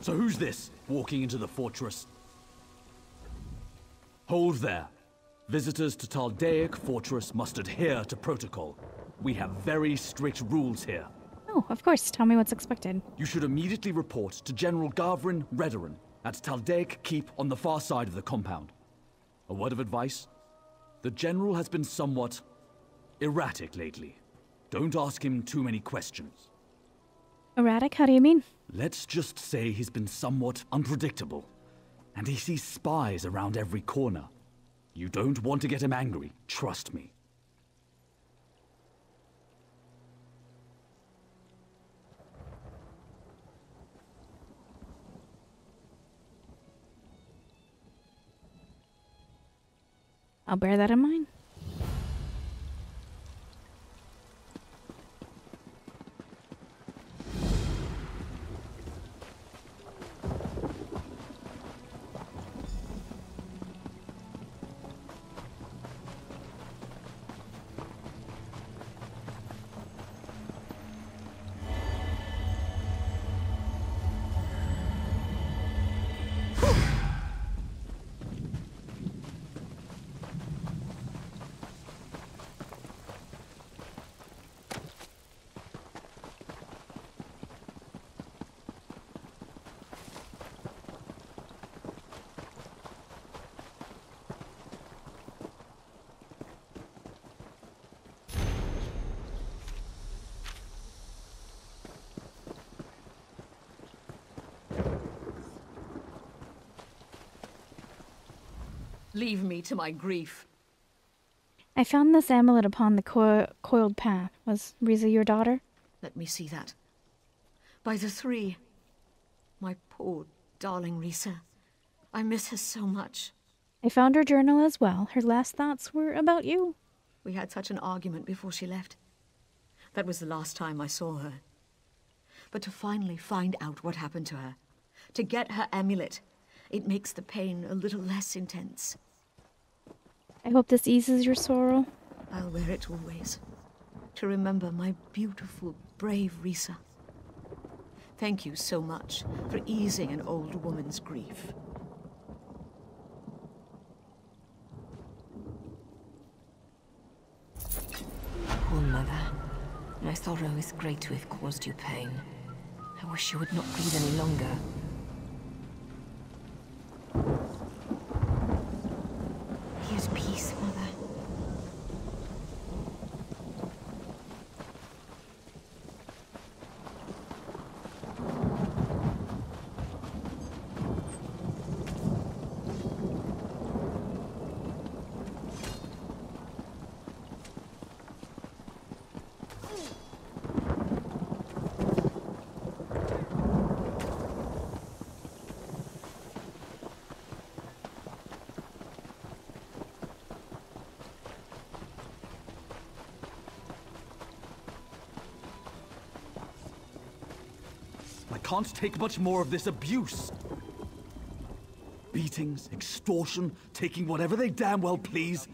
So who's this, walking into the fortress? Hold there. Visitors to Taldaic Fortress must adhere to protocol. We have very strict rules here. Oh, of course. Tell me what's expected. You should immediately report to General Gavrin Redoran at Taldaic Keep on the far side of the compound. A word of advice? The General has been somewhat erratic lately. Don't ask him too many questions. Erratic? How do you mean? Let's just say he's been somewhat unpredictable. And he sees spies around every corner. You don't want to get him angry, trust me. I'll bear that in mind. Leave me to my grief. I found this amulet upon the coiled path. Was Riza your daughter? Let me see that. By the three. My poor, darling Risa. I miss her so much. I found her journal as well. Her last thoughts were about you. We had such an argument before she left. That was the last time I saw her. But to finally find out what happened to her, to get her amulet, it makes the pain a little less intense. I hope this eases your sorrow. I'll wear it always, to remember my beautiful, brave Risa. Thank you so much for easing an old woman's grief. Poor mother. My sorrow is great to have caused you pain. I wish you would not bleed any longer. Here's peace, mother. I can't take much more of this abuse. Beatings, extortion, taking whatever they damn well please.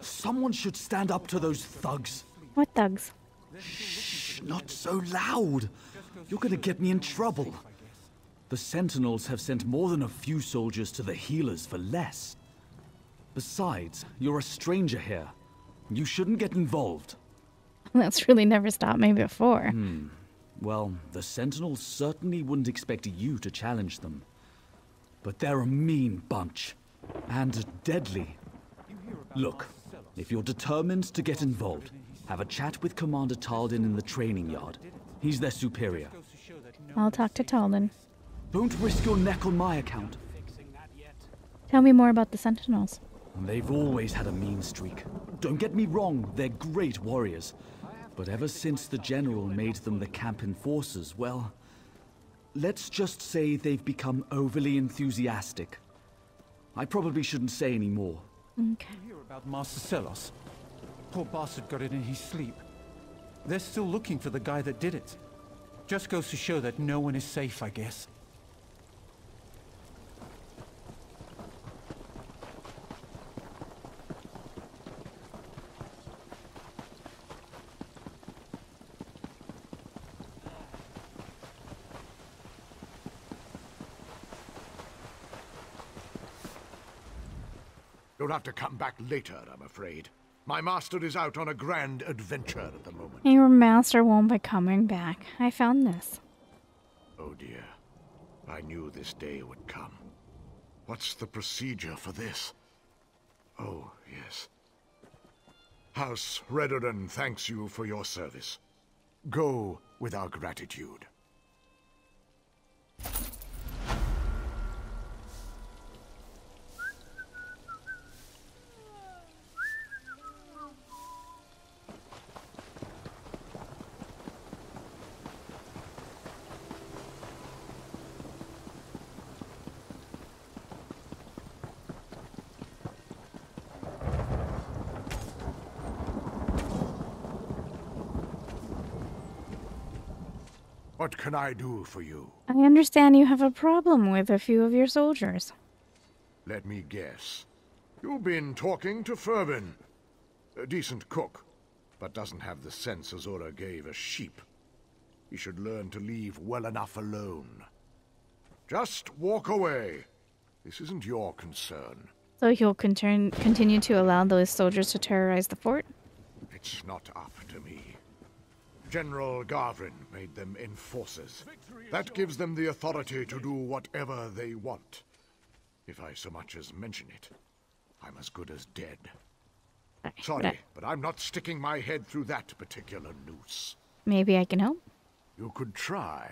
Someone should stand up to those thugs. What thugs? Shh, not so loud. You're gonna get me in trouble. The Sentinels have sent more than a few soldiers to the healers for less. Besides, you're a stranger here. You shouldn't get involved. That's really never stopped me before. Well, the Sentinels certainly wouldn't expect you to challenge them. But they're a mean bunch. And deadly. Look, if you're determined to get involved, have a chat with Commander Talden in the training yard. He's their superior. I'll talk to Talden. Don't risk your neck on my account. Tell me more about the Sentinels. They've always had a mean streak. Don't get me wrong, they're great warriors. But ever since the General made them the camp enforcers, well, let's just say they've become overly enthusiastic. I probably shouldn't say any more. Okay. You hear about Master Selos? Poor bastard got it in his sleep. They're still looking for the guy that did it. Just goes to show that no one is safe, I guess. You'll have to come back later, I'm afraid. My master is out on a grand adventure at the moment. Your master won't be coming back. I found this. Oh dear. I knew this day would come. What's the procedure for this? Oh, yes. House Redoran thanks you for your service. Go with our gratitude. What can I do for you? I understand you have a problem with a few of your soldiers. Let me guess. You've been talking to Fervin. A decent cook, but doesn't have the sense Azura gave a sheep. He should learn to leave well enough alone. Just walk away. This isn't your concern. So he'll continue to allow those soldiers to terrorize the fort? It's not up to me. General Garvin made them enforcers. That gives them the authority to do whatever they want. If I so much as mention it, I'm as good as dead. Sorry, but I'm not sticking my head through that particular noose. Maybe I can help? You could try.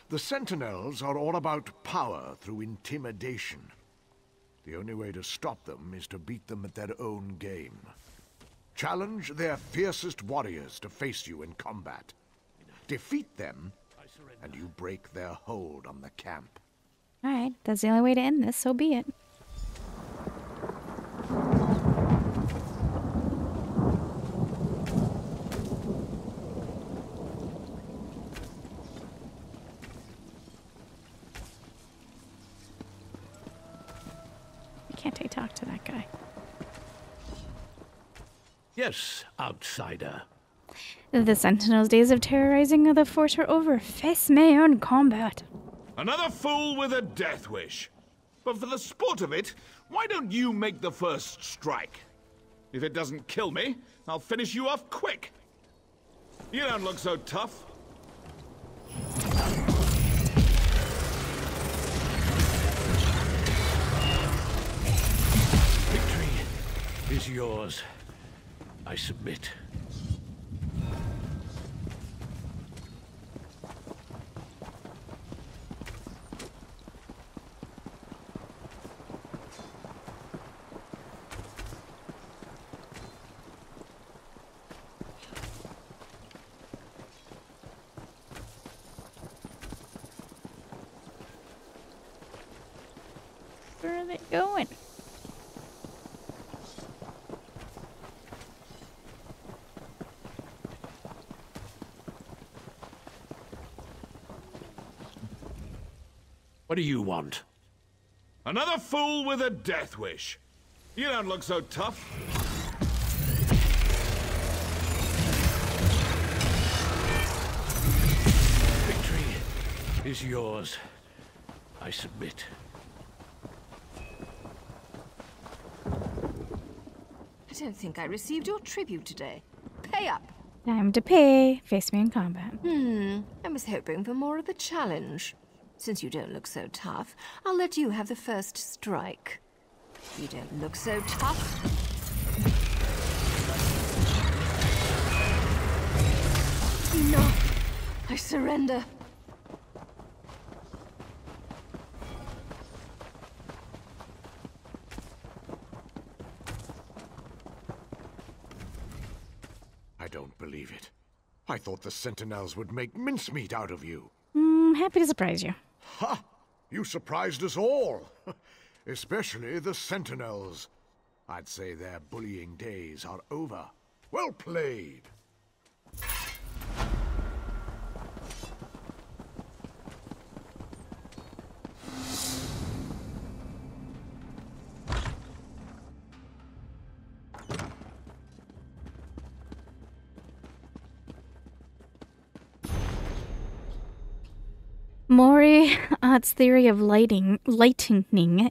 The Sentinels are all about power through intimidation. The only way to stop them is to beat them at their own game. Challenge their fiercest warriors to face you in combat. Defeat them, and you break their hold on the camp. Alright, that's the only way to end this, so be it. Why can't I talk to that guy? Yes, outsider. The Sentinels' days of terrorizing the fort are over. Face me in combat. Another fool with a death wish. But for the sport of it, why don't you make the first strike? If it doesn't kill me, I'll finish you off quick. You don't look so tough. Victory is yours. I submit. Where are they going? What do you want? Another fool with a death wish. You don't look so tough. Victory is yours. I submit. I don't think I received your tribute today. Pay up. Time to pay. Face me in combat. I was hoping for more of a challenge. Since you don't look so tough, I'll let you have the first strike. You don't look so tough. Enough. I surrender. I don't believe it. I thought the Sentinels would make mincemeat out of you. Happy to surprise you. Ha! You surprised us all. Especially the Sentinels. I'd say their bullying days are over. Well played. Moriarty's theory of lightning,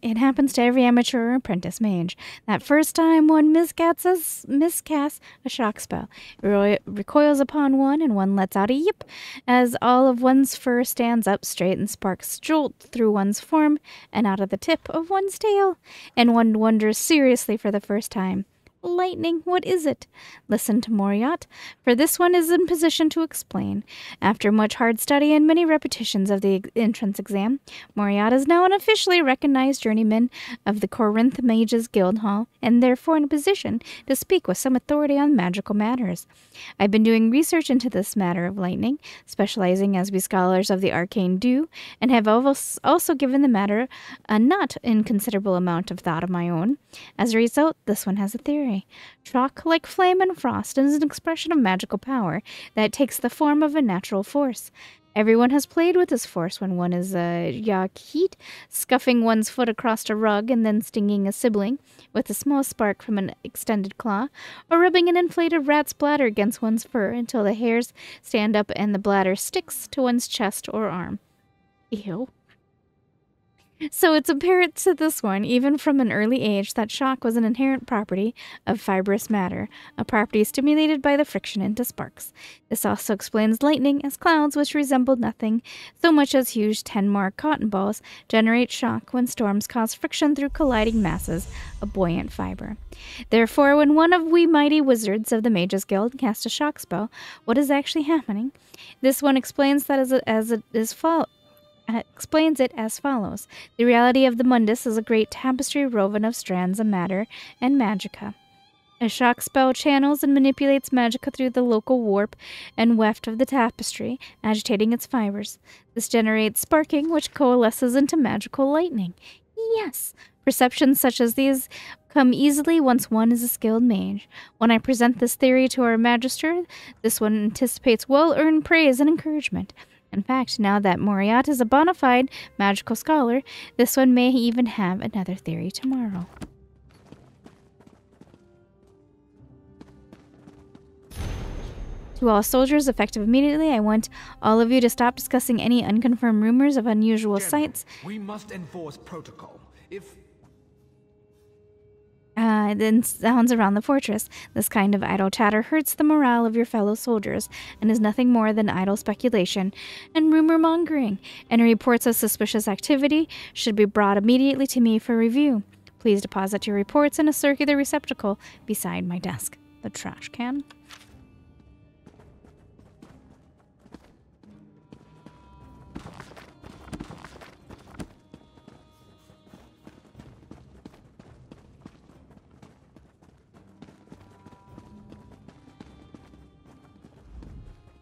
it happens to every amateur or apprentice mage. That first time one miscasts a shock spell, recoils upon one, and one lets out a yip as all of one's fur stands up straight and sparks jolt through one's form and out of the tip of one's tail, and one wonders seriously for the first time, lightning, what is it? Listen to Moriarty, for this one is in position to explain. After much hard study and many repetitions of the entrance exam, Moriarty is now an officially recognized journeyman of the Corinth Mages Guildhall, and therefore in a position to speak with some authority on magical matters. I've been doing research into this matter of lightning, specializing as we scholars of the arcane do, and have also given the matter a not inconsiderable amount of thought of my own. As a result, this one has a theory. Shock, like flame and frost, is an expression of magical power that takes the form of a natural force. Everyone has played with this force when one is heat, scuffing one's foot across a rug and then stinging a sibling with a small spark from an extended claw, or rubbing an inflated rat's bladder against one's fur until the hairs stand up and the bladder sticks to one's chest or arm. Ew. So it's apparent to this one, even from an early age, that shock was an inherent property of fibrous matter, a property stimulated by the friction into sparks. This also explains lightning, as clouds, which resemble nothing so much as huge 10-mark cotton balls, generate shock when storms cause friction through colliding masses of buoyant fiber. Therefore, when one of we mighty wizards of the Mages Guild casts a shock spell, what is actually happening? This one explains that explains it as follows. The reality of the mundus is a great tapestry woven of strands of matter and magica. A shock spell channels and manipulates magica through the local warp and weft of the tapestry, agitating its fibers. This generates sparking, which coalesces into magical lightning. Yes, perceptions such as these come easily once one is a skilled mage. When I present this theory to our magister, this one anticipates well-earned praise and encouragement. In fact, now that Moriarty is a bona fide magical scholar, this one may even have another theory tomorrow. To all soldiers, effective immediately, I want all of you to stop discussing any unconfirmed rumors of unusual sights. We must enforce protocol. Then sounds around the fortress. This kind of idle chatter hurts the morale of your fellow soldiers and is nothing more than idle speculation and rumor-mongering. Any reports of suspicious activity should be brought immediately to me for review. Please deposit your reports in a circular receptacle beside my desk. The trash can.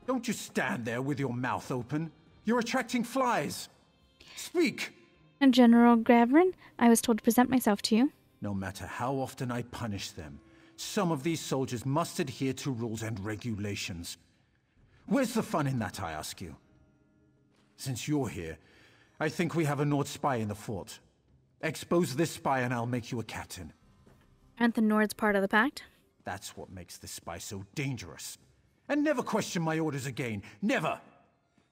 Don't you stand there with your mouth open. You're attracting flies. Speak! And General Gravrin, I was told to present myself to you. No matter how often I punish them, some of these soldiers must adhere to rules and regulations. Where's the fun in that, I ask you? Since you're here, I think we have a Nord spy in the fort. Expose this spy and I'll make you a captain. Aren't the Nords part of the pact? That's what makes this spy so dangerous. And never question my orders again. Never!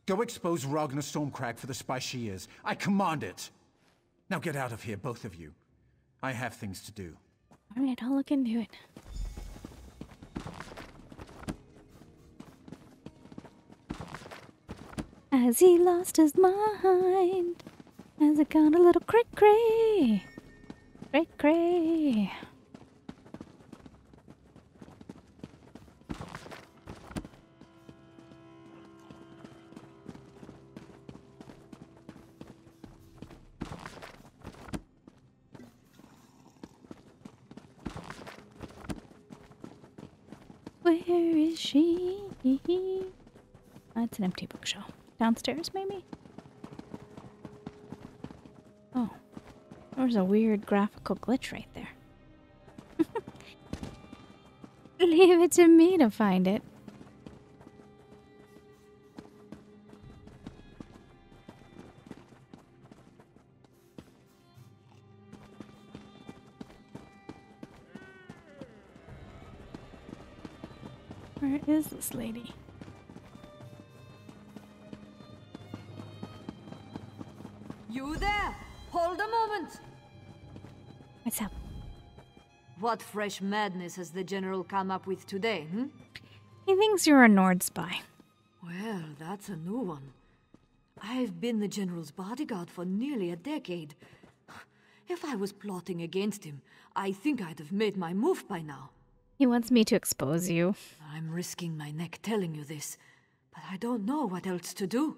Go expose Ragnar Stormcrag for the spy she is. I command it. Now get out of here, both of you. I have things to do. Alright, I'll look into it. As he lost his mind, as it got a little cray-cray. Cray-cray. Where is she? It's an empty bookshelf. Downstairs, maybe? Oh. There's a weird graphical glitch right there. Leave it to me to find it. Where is this lady? What fresh madness has the General come up with today, hmm? He thinks you're a Nord spy. Well, that's a new one. I've been the General's bodyguard for nearly a decade. If I was plotting against him, I think I'd have made my move by now. He wants me to expose you. I'm risking my neck telling you this, but I don't know what else to do.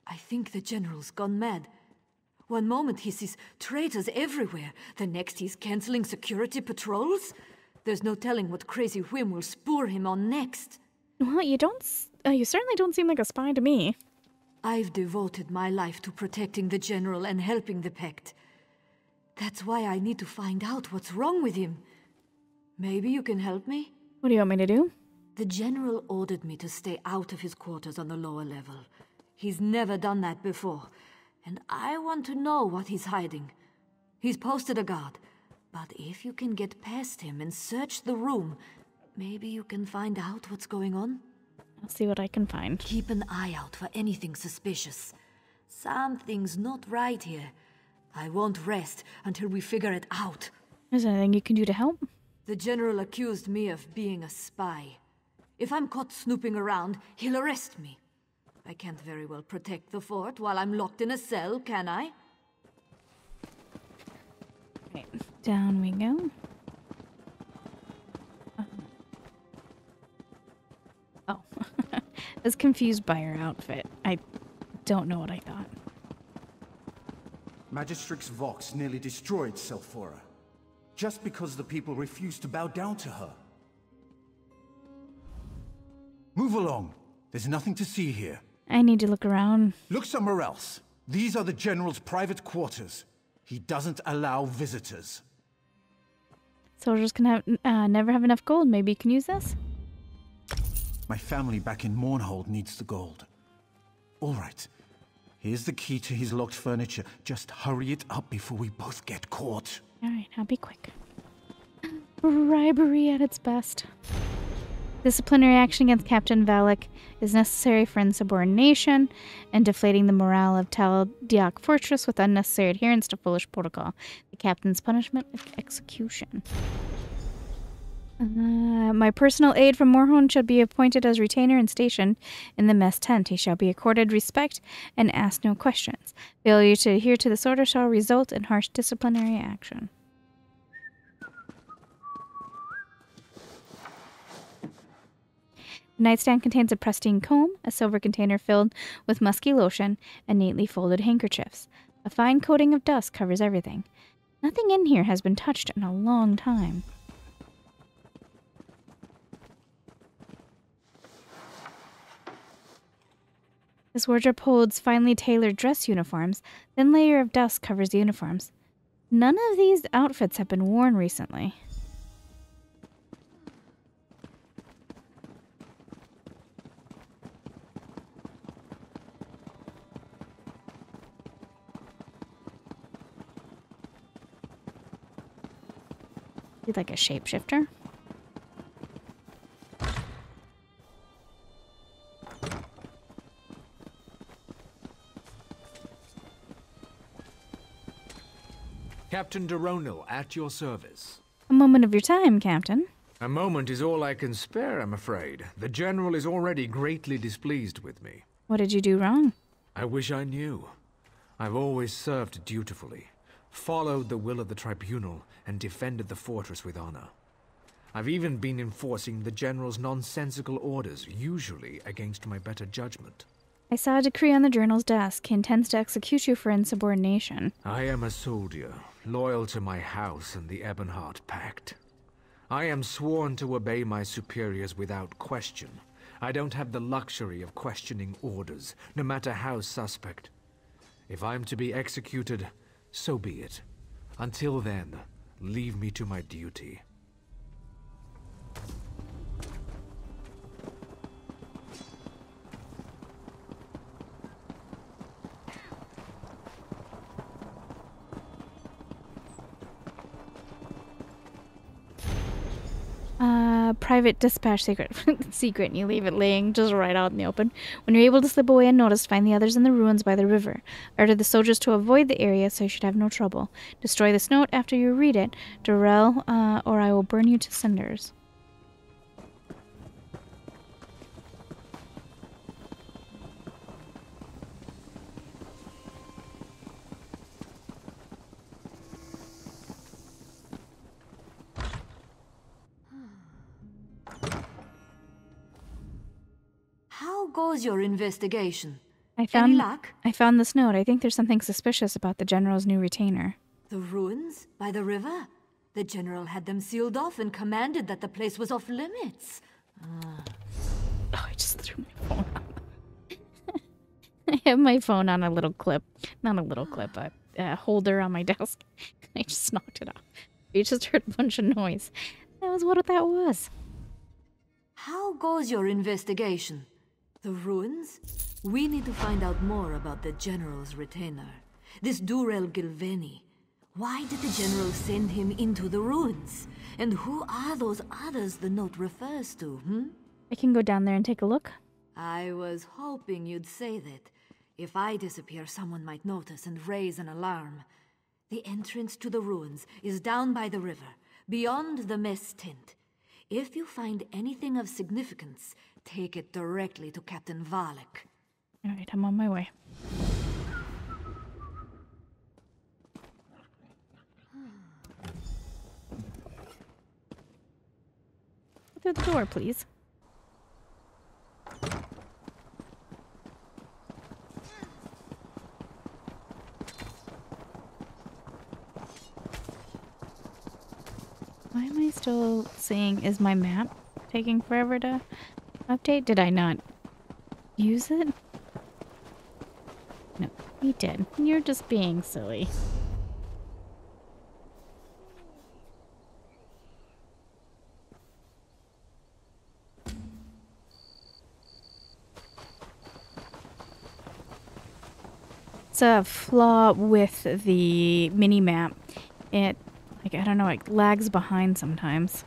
I think the General's gone mad. One moment he sees traitors everywhere, the next he's canceling security patrols. There's no telling what crazy whim will spur him on next. Well, you certainly don't seem like a spy to me. I've devoted my life to protecting the General and helping the Pact. That's why I need to find out what's wrong with him. Maybe you can help me? What do you want me to do? The General ordered me to stay out of his quarters on the lower level. He's never done that before, and I want to know what he's hiding. He's posted a guard, but if you can get past him and search the room, maybe you can find out what's going on? I'll see what I can find. Keep an eye out for anything suspicious. Something's not right here. I won't rest until we figure it out. Is there anything you can do to help? The General accused me of being a spy. If I'm caught snooping around, he'll arrest me. I can't very well protect the fort while I'm locked in a cell, can I? Right, down we go. Oh. I was confused by her outfit. I don't know what I thought. Magistrix Vox nearly destroyed Selphora, just because the people refused to bow down to her. Move along. There's nothing to see here. I need to look around. Look somewhere else. These are the General's private quarters. He doesn't allow visitors. Soldiers can have never have enough gold. Maybe you can use this? My family back in Mournhold needs the gold. All right. Here's the key to his locked furniture. Just hurry it up before we both get caught. All right, I'll be quick. Bribery at its best. Disciplinary action against Captain Valak is necessary for insubordination and deflating the morale of Taldiak Fortress with unnecessary adherence to foolish protocol. The captain's punishment is execution. My personal aide from Morrowind shall be appointed as retainer and stationed in the mess tent. He shall be accorded respect and asked no questions. Failure to adhere to this order shall result in harsh disciplinary action. The nightstand contains a pristine comb, a silver container filled with musky lotion, and neatly folded handkerchiefs. A fine coating of dust covers everything. Nothing in here has been touched in a long time. This wardrobe holds finely tailored dress uniforms. Thin layer of dust covers the uniforms. None of these outfits have been worn recently. He's like a shapeshifter. Captain Deronil, at your service. A moment of your time, Captain. A moment is all I can spare, I'm afraid. The General is already greatly displeased with me. What did you do wrong? I wish I knew. I've always served dutifully, followed the will of the Tribunal, and defended the fortress with honor. I've even been enforcing the General's nonsensical orders, usually against my better judgment. I saw a decree on the Journal's desk. He intends to execute you for insubordination. I am a soldier, loyal to my house and the Ebonheart Pact. I am sworn to obey my superiors without question. I don't have the luxury of questioning orders, no matter how suspect. If I'm to be executed, so be it. Until then, leave me to my duty. private dispatch secret, and you leave it laying just right out in the open. When you're able to slip away unnoticed, find the others in the ruins by the river. Order the soldiers to avoid the area so you should have no trouble. Destroy this note after you read it, Darrell, or I will burn you to cinders. How goes your investigation? Any luck? I found this note. I think there's something suspicious about the General's new retainer. The ruins? By the river? The General had them sealed off and commanded that the place was off limits. Oh, I just threw my phone on. I have my phone on a little clip. Not a little clip, a holder on my desk. I just knocked it off. You just heard a bunch of noise. That was what that was. How goes your investigation? The ruins? We need to find out more about the General's retainer. This Durel Gilveni. Why did the General send him into the ruins? And who are those others the note refers to, I can go down there and take a look. I was hoping you'd say that. If I disappear, someone might notice and raise an alarm. The entrance to the ruins is down by the river, beyond the mess tent. If you find anything of significance, take it directly to Captain Valek. Alright, I'm on my way. Through the door, please. Why am I still seeing, is my map taking forever to update? Did I not use it? No, you did. You're just being silly. It's a flaw with the mini-map. It, like, I don't know, it lags behind sometimes.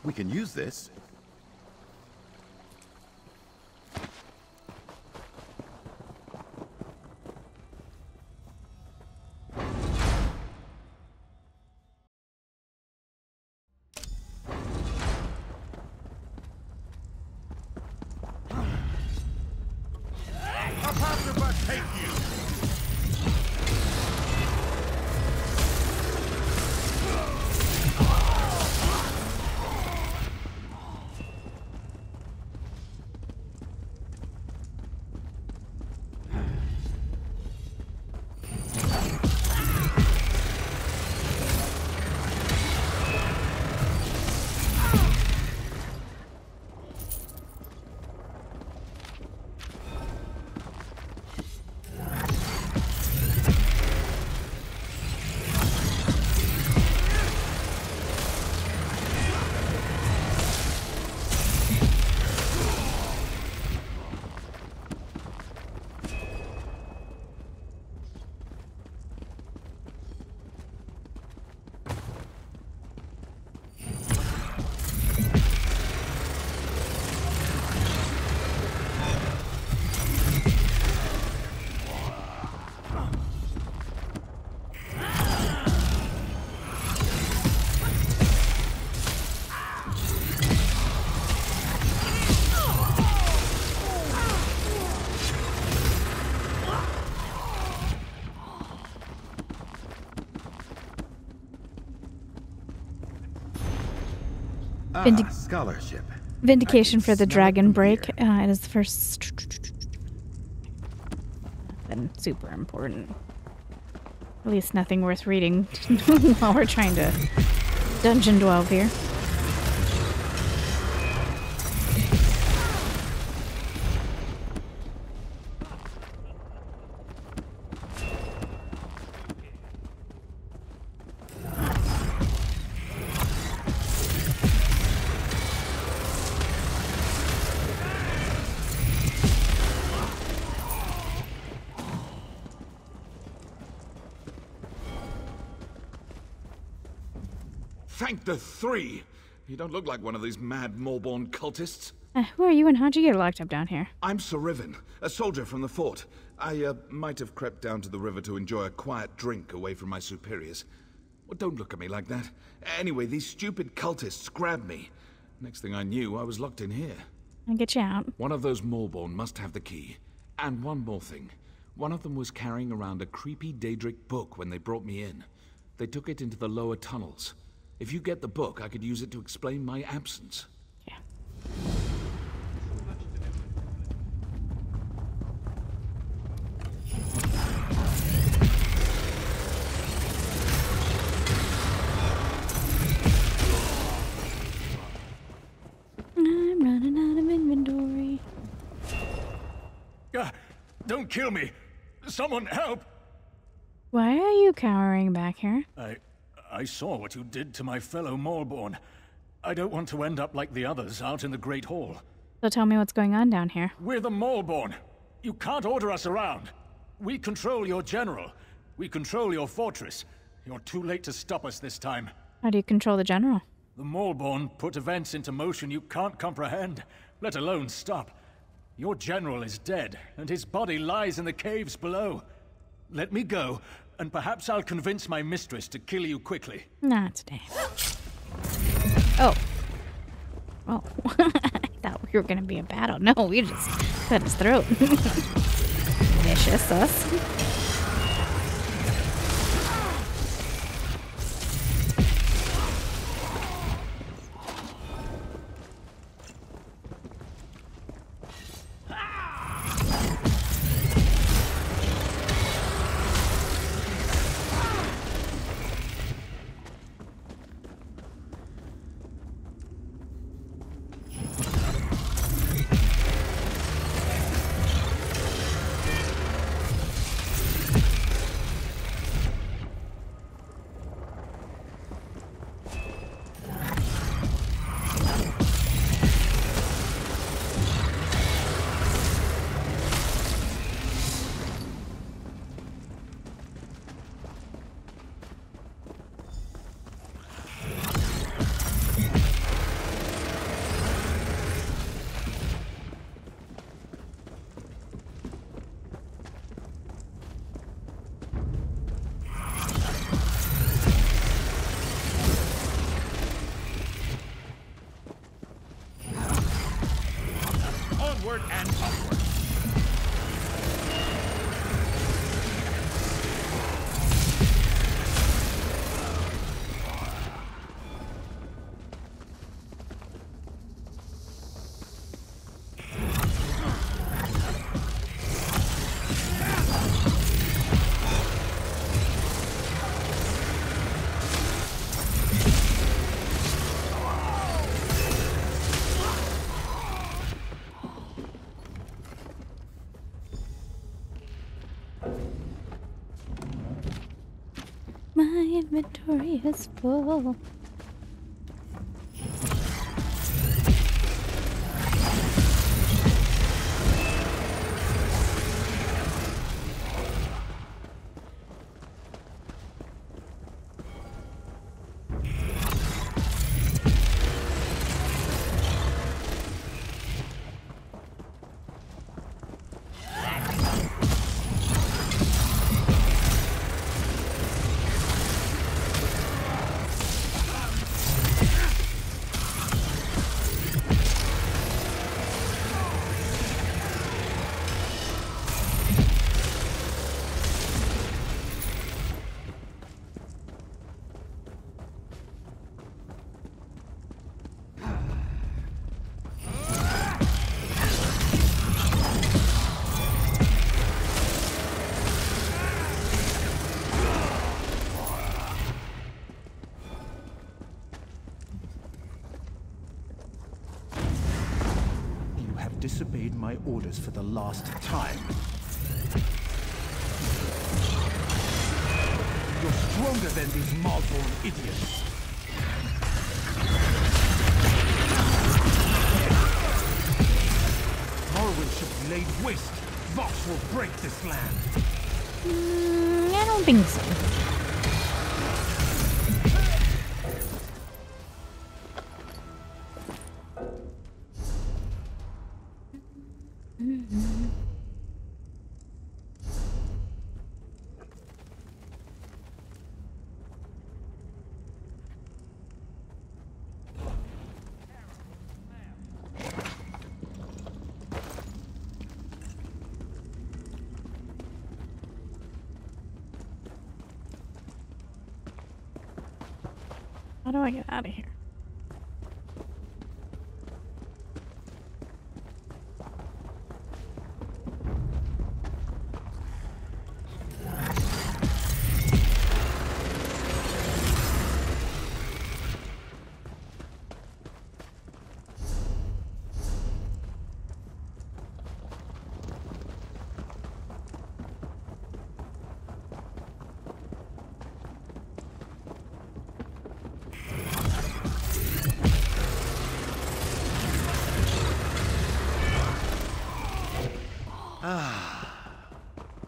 We can use this. Apocrypha, take you! Scholarship. Vindication for the dragon break. It is the first. nothing super important. At least nothing worth reading while we're trying to dungeon delve here. Thank the three! You don't look like one of these mad Moorborn cultists. Who are you and how'd you get locked up down here? I'm Sir Riven, a soldier from the fort. I might have crept down to the river to enjoy a quiet drink away from my superiors. Well, don't look at me like that. Anyway, these stupid cultists grabbed me. Next thing I knew, I was locked in here. I'll get you out. One of those Moorborn must have the key. And one more thing. One of them was carrying around a creepy Daedric book when they brought me in. They took it into the lower tunnels. If you get the book, I could use it to explain my absence. Yeah. I'm running out of inventory. Don't kill me! Someone help! Why are you cowering back here? I saw what you did to my fellow Moorborn. I don't want to end up like the others out in the Great Hall. So tell me what's going on down here. We're the Moorborn. You can't order us around. We control your general. We control your fortress. You're too late to stop us this time. How do you control the general? The Moorborn put events into motion you can't comprehend, let alone stop. Your general is dead, and his body lies in the caves below. Let me go, and perhaps I'll convince my mistress to kill you quickly. Not today. Oh. Oh. I thought we were gonna be a battle. No, we just cut his throat. Vicious us. Onward and upward. My inventory is full. disobeyed my orders for the last time. You're stronger than these Malborn idiots. Morrowind should be laid waste. Vox will break this land. I don't think so. How do I get out of here?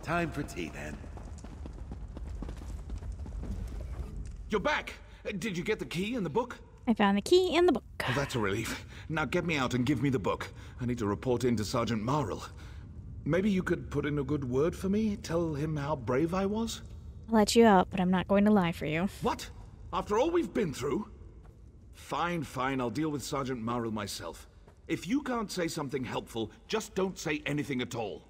Time for tea, then. You're back! Did you get the key and the book? I found the key in the book. Well, that's a relief. Now get me out and give me the book. I need to report in to Sergeant Marl. Maybe you could put in a good word for me? Tell him how brave I was? I'll let you out, but I'm not going to lie for you. What? After all we've been through? Fine, fine. I'll deal with Sergeant Marl myself. If you can't say something helpful, just don't say anything at all.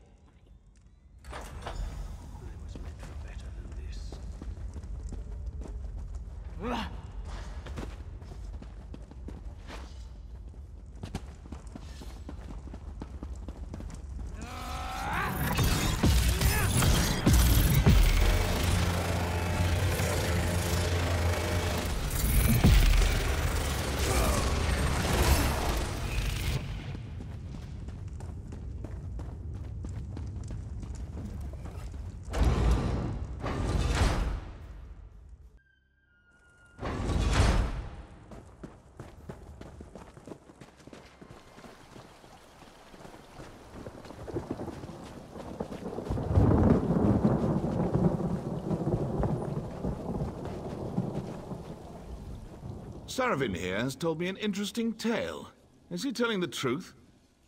Saravin here has told me an interesting tale. Is he telling the truth?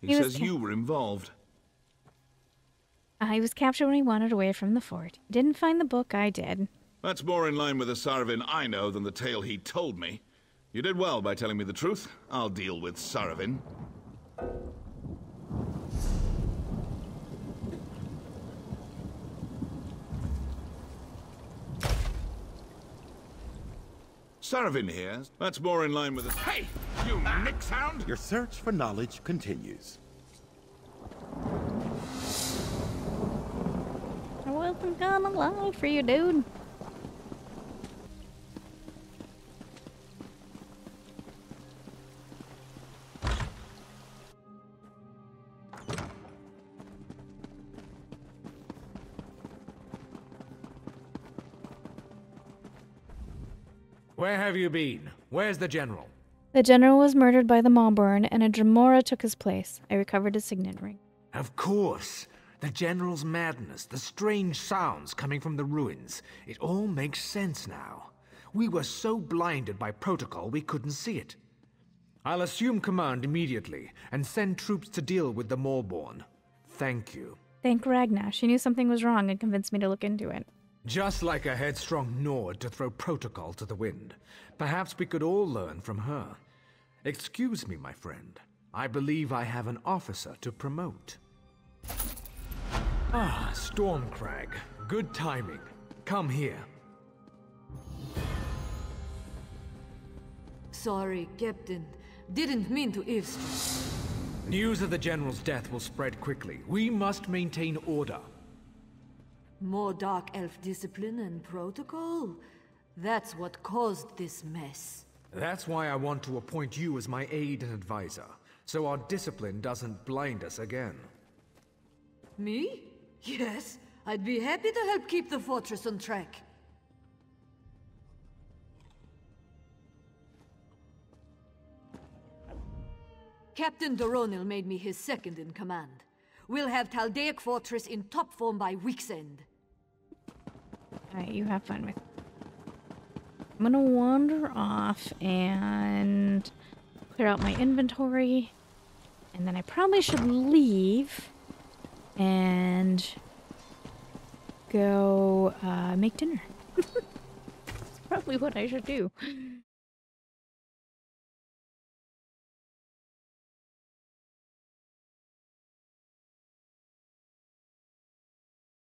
He says you were involved. He was captured when he wandered away from the fort. He didn't find the book, I did. That's more in line with the Saravin I know than the tale he told me. You did well by telling me the truth. I'll deal with Saravin. Saravin here. That's more in line with the... Hey! You nicksound! Your search for knowledge continues. I wasn't gonna lie for you, dude. Where have you been? Where's the general? The general was murdered by the Malborn, and a Dremora took his place. I recovered his signet ring. Of course. The general's madness, the strange sounds coming from the ruins. It all makes sense now. We were so blinded by protocol we couldn't see it. I'll assume command immediately and send troops to deal with the Malborn. Thank you. Thank Ragna. She knew something was wrong and convinced me to look into it. Just like a headstrong Nord to throw protocol to the wind. Perhaps we could all learn from her. Excuse me, my friend. I believe I have an officer to promote. Ah, Stormcrag. Good timing. Come here. Sorry, Captain. Didn't mean to eavesdrop. News of the general's death will spread quickly. We must maintain order. More Dark Elf discipline and protocol? That's what caused this mess. That's why I want to appoint you as my aide and advisor. so our discipline doesn't blind us again. Me? Yes, I'd be happy to help keep the fortress on track. Captain Doronil made me his second in command. We'll have Taldaic Fortress in top form by week's end. Alright, you have fun with it. I'm gonna wander off and clear out my inventory. And then I probably should leave and go make dinner. That's probably what I should do.